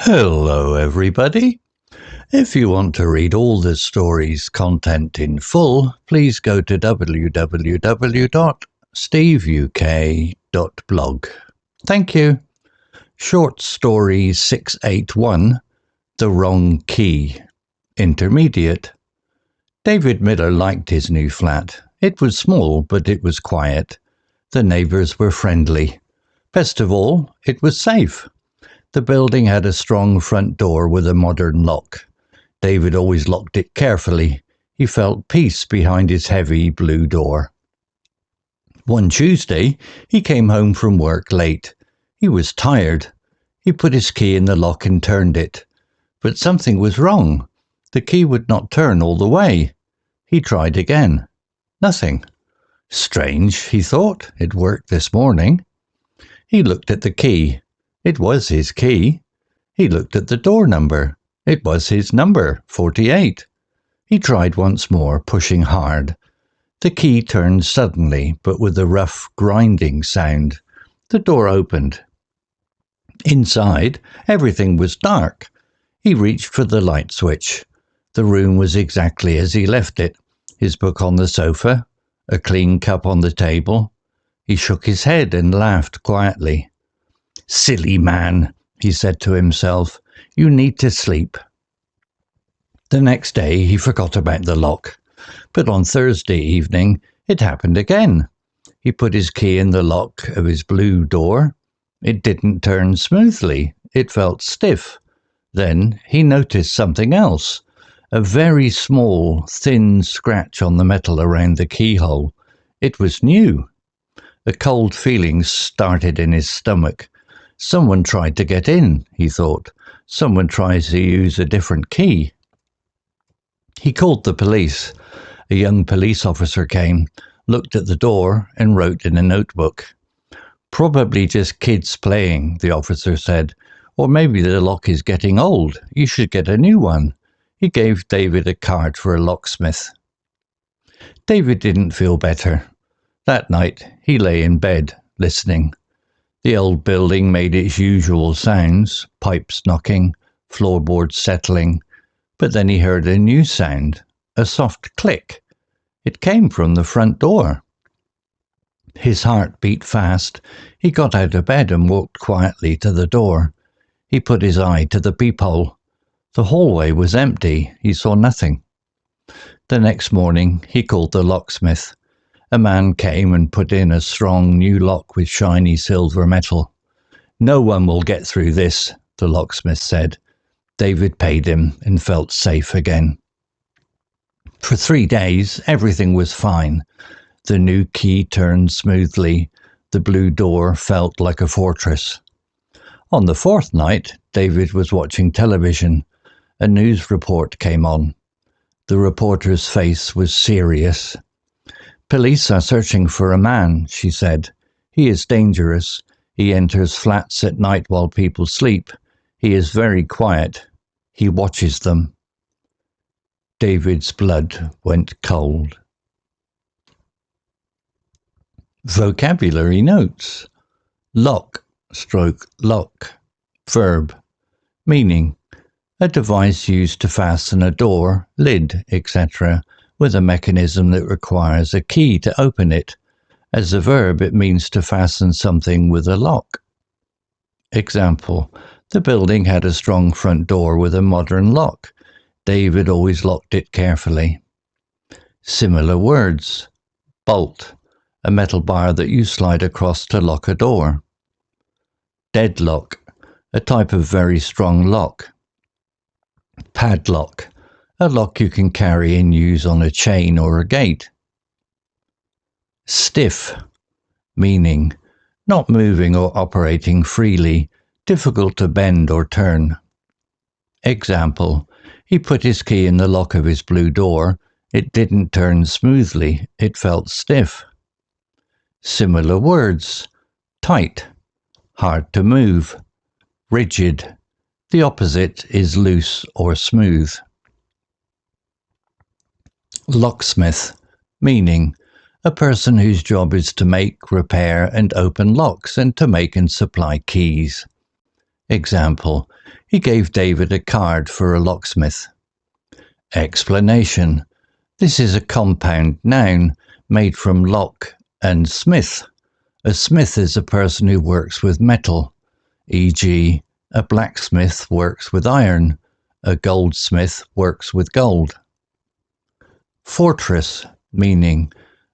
Hello, everybody. If you want to read all the story's content in full, please go to www.steveuk.blog. Thank you. Short Story 681, The Wrong Key. Intermediate. David Miller liked his new flat. It was small, but it was quiet. The neighbours were friendly. Best of all, it was safe. The building had a strong front door with a modern lock. David always locked it carefully. He felt peace behind his heavy blue door. One Tuesday, he came home from work late. He was tired. He put his key in the lock and turned it. But something was wrong. The key would not turn all the way. He tried again. Nothing. Strange, he thought. It worked this morning. He looked at the key. It was his key. He looked at the door number. It was his number, 48. He tried once more, pushing hard. The key turned suddenly, but with a rough, grinding sound. The door opened. Inside, everything was dark. He reached for the light switch. The room was exactly as he left it. His book on the sofa, a clean cup on the table. He shook his head and laughed quietly. "Silly man," he said to himself. "You need to sleep." The next day he forgot about the lock. But on Thursday evening it happened again. He put his key in the lock of his blue door. It didn't turn smoothly. It felt stiff. Then he noticed something else. A very small, thin scratch on the metal around the keyhole. It was new. A cold feeling started in his stomach. Someone tried to get in, he thought. Someone tries to use a different key. He called the police. A young police officer came, looked at the door, and wrote in a notebook. "Probably just kids playing," the officer said. "Or maybe the lock is getting old. You should get a new one." He gave David a card for a locksmith. David didn't feel better. That night he lay in bed, listening. The old building made its usual sounds, pipes knocking, floorboards settling. But then he heard a new sound, a soft click. It came from the front door. His heart beat fast. He got out of bed and walked quietly to the door. He put his eye to the peephole. The hallway was empty. He saw nothing. The next morning he called the locksmith. A man came and put in a strong new lock with shiny silver metal. "No one will get through this," the locksmith said. David paid him and felt safe again. For 3 days, everything was fine. The new key turned smoothly. The blue door felt like a fortress. On the fourth night, David was watching television. A news report came on. The reporter's face was serious. "Police are searching for a man," she said. "He is dangerous. He enters flats at night while people sleep. He is very quiet. He watches them." David's blood went cold. Vocabulary notes. Lock. Verb. Meaning: a device used to fasten a door, lid, etc., with a mechanism that requires a key to open it. As a verb, it means to fasten something with a lock. Example: the building had a strong front door with a modern lock. David always locked it carefully. Similar words. Bolt, a metal bar that you slide across to lock a door. Deadlock, a type of very strong lock. Padlock, a lock you can carry and use on a chain or a gate. Stiff, meaning not moving or operating freely, difficult to bend or turn. Example: he put his key in the lock of his blue door. It didn't turn smoothly. It felt stiff. Similar words. Tight, hard to move. Rigid. The opposite is loose or smooth. Locksmith, meaning a person whose job is to make, repair and open locks and to make and supply keys. Example, he gave David a card for a locksmith. Explanation, this is a compound noun made from lock and smith. A smith is a person who works with metal, e.g., a blacksmith works with iron, a goldsmith works with gold. Fortress, meaning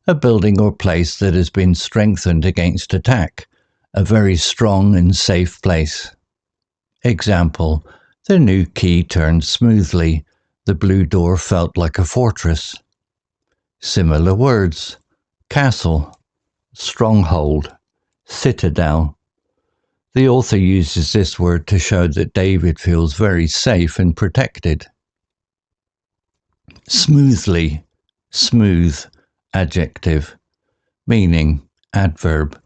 a building or place that has been strengthened against attack, a very strong and safe place. Example, the new key turned smoothly, the blue door felt like a fortress. Similar words, castle, stronghold, citadel. The author uses this word to show that David feels very safe and protected. Smoothly, smooth, adjective, meaning adverb,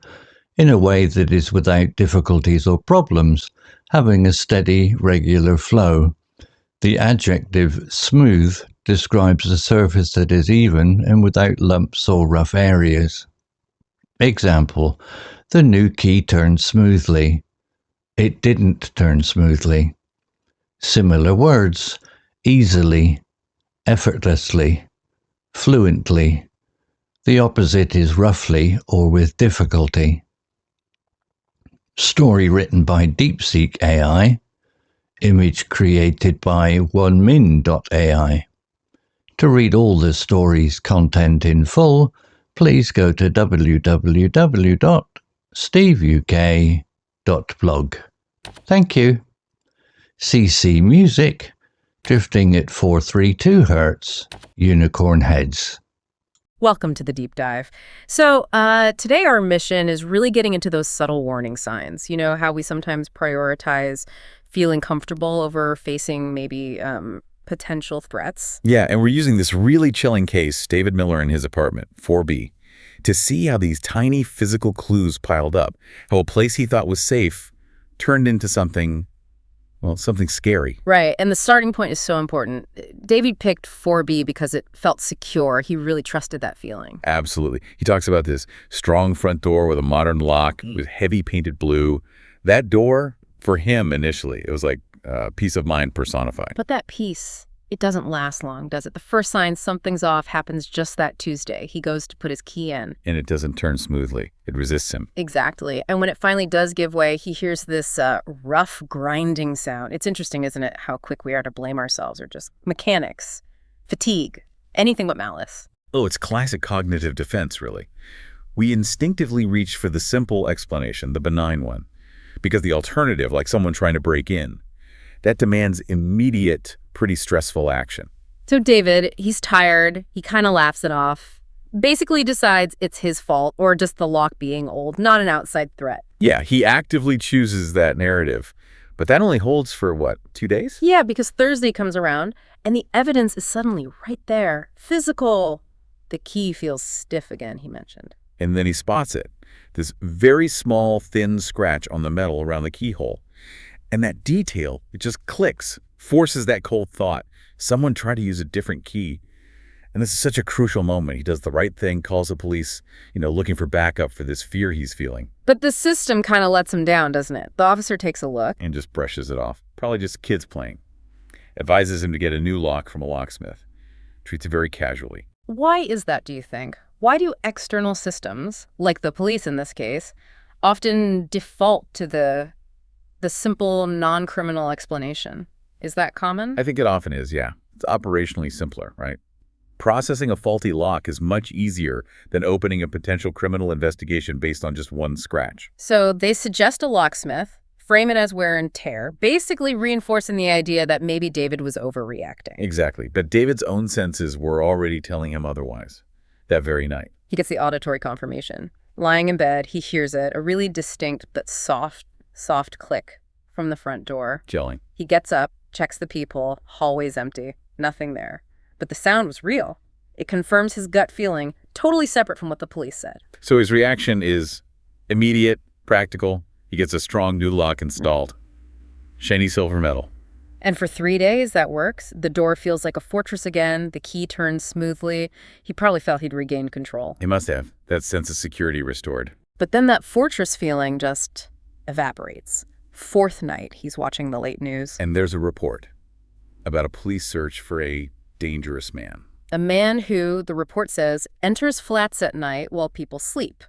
in a way that is without difficulties or problems, having a steady, regular flow. The adjective smooth describes a surface that is even and without lumps or rough areas. Example, the new key turned smoothly. It didn't turn smoothly. Similar words, easily, effortlessly, fluently. The opposite is roughly or with difficulty. Story written by DeepSeek AI. Image created by onemin.ai. To read all the story's content in full, please go to www.steveuk.blog. Thank you. CC Music, drifting at 432 Hz, Unicorn Heads. Welcome to the deep dive. So today our mission is really getting into those subtle warning signs. You know how we sometimes prioritize feeling comfortable over facing maybe potential threats? Yeah, and we're using this really chilling case, David Miller in his apartment, 4B, to see how these tiny physical clues piled up, how a place he thought was safe turned into something, well, something scary. Right, and the starting point is so important. David picked 4B because it felt secure. He really trusted that feeling. Absolutely. He talks about this strong front door with a modern lock, with heavy painted blue. That door, for him initially, it was like peace of mind personified. But that peace, it doesn't last long, does it? The first sign something's off happens just that Tuesday. He goes to put his key in. And it doesn't turn smoothly. It resists him. Exactly. And when it finally does give way, he hears this rough, grinding sound. It's interesting, isn't it, how quick we are to blame ourselves or just mechanics, fatigue, anything but malice. Oh, it's classic cognitive defense, really. We instinctively reach for the simple explanation, the benign one, because the alternative, like someone trying to break in, that demands immediate, pretty stressful action. So David, he's tired. He kind of laughs it off. Basically decides it's his fault or just the lock being old, not an outside threat. Yeah, he actively chooses that narrative. But that only holds for, what, 2 days? Yeah, because Thursday comes around and the evidence is suddenly right there. Physical. The key feels stiff again, he mentioned. And then he spots it. This very small, thin scratch on the metal around the keyhole. And that detail, it just clicks, forces that cold thought. Someone tried to use a different key. And this is such a crucial moment. He does the right thing, calls the police, looking for backup for this fear he's feeling. But the system kind of lets him down, doesn't it? The officer takes a look. And just brushes it off. Probably just kids playing. Advises him to get a new lock from a locksmith. Treats it very casually. Why is that, do you think? Why do external systems, like the police in this case, often default to the simple, non-criminal explanation? Is that common? I think it often is, yeah. It's operationally simpler, right? Processing a faulty lock is much easier than opening a potential criminal investigation based on just one scratch. So they suggest a locksmith, frame it as wear and tear, basically reinforcing the idea that maybe David was overreacting. Exactly. But David's own senses were already telling him otherwise that very night. He gets the auditory confirmation. Lying in bed, he hears it, a really distinct but soft click from the front door. Gelling. He gets up, checks the peephole, hallway's empty, nothing there. But the sound was real. It confirms his gut feeling, totally separate from what the police said. So his reaction is immediate, practical. He gets a strong new lock installed. Shiny silver metal. And for 3 days, that works. The door feels like a fortress again. The key turns smoothly. He probably felt he'd regained control. He must have. That sense of security restored. But then that fortress feeling just evaporates. Fourth night, he's watching the late news. And there's a report about a police search for a dangerous man. A man who, the report says, enters flats at night while people sleep.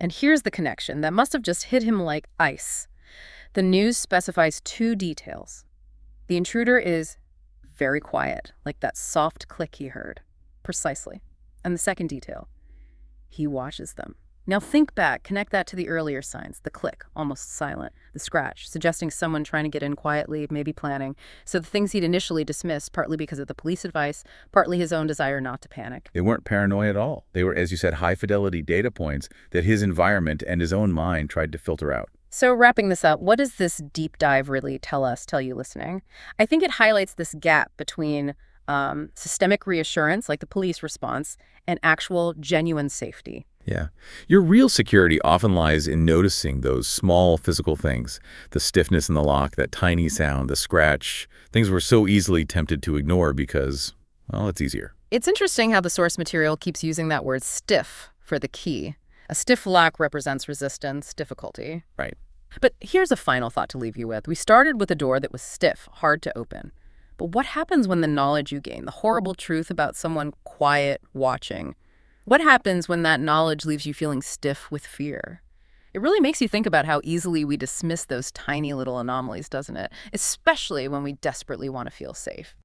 And here's the connection that must have just hit him like ice. The news specifies 2 details. The intruder is very quiet, like that soft click he heard. Precisely. And the second detail, he watches them. Now think back, connect that to the earlier signs, the click, almost silent, the scratch, suggesting someone trying to get in quietly, maybe planning. So the things he'd initially dismissed, partly because of the police advice, partly his own desire not to panic. They weren't paranoid at all. They were, as you said, high-fidelity data points that his environment and his own mind tried to filter out. So wrapping this up, what does this deep dive really tell you listening? I think it highlights this gap between systemic reassurance, like the police response, and actual genuine safety. Yeah. Your real security often lies in noticing those small physical things, the stiffness in the lock, that tiny sound, the scratch, things we're so easily tempted to ignore because, well, it's easier. It's interesting how the source material keeps using that word stiff for the key. A stiff lock represents resistance, difficulty. Right. But here's a final thought to leave you with. We started with a door that was stiff, hard to open. But what happens when the knowledge you gain, the horrible truth about someone quiet, watching, what happens when that knowledge leaves you feeling stiff with fear? It really makes you think about how easily we dismiss those tiny little anomalies, doesn't it? Especially when we desperately want to feel safe.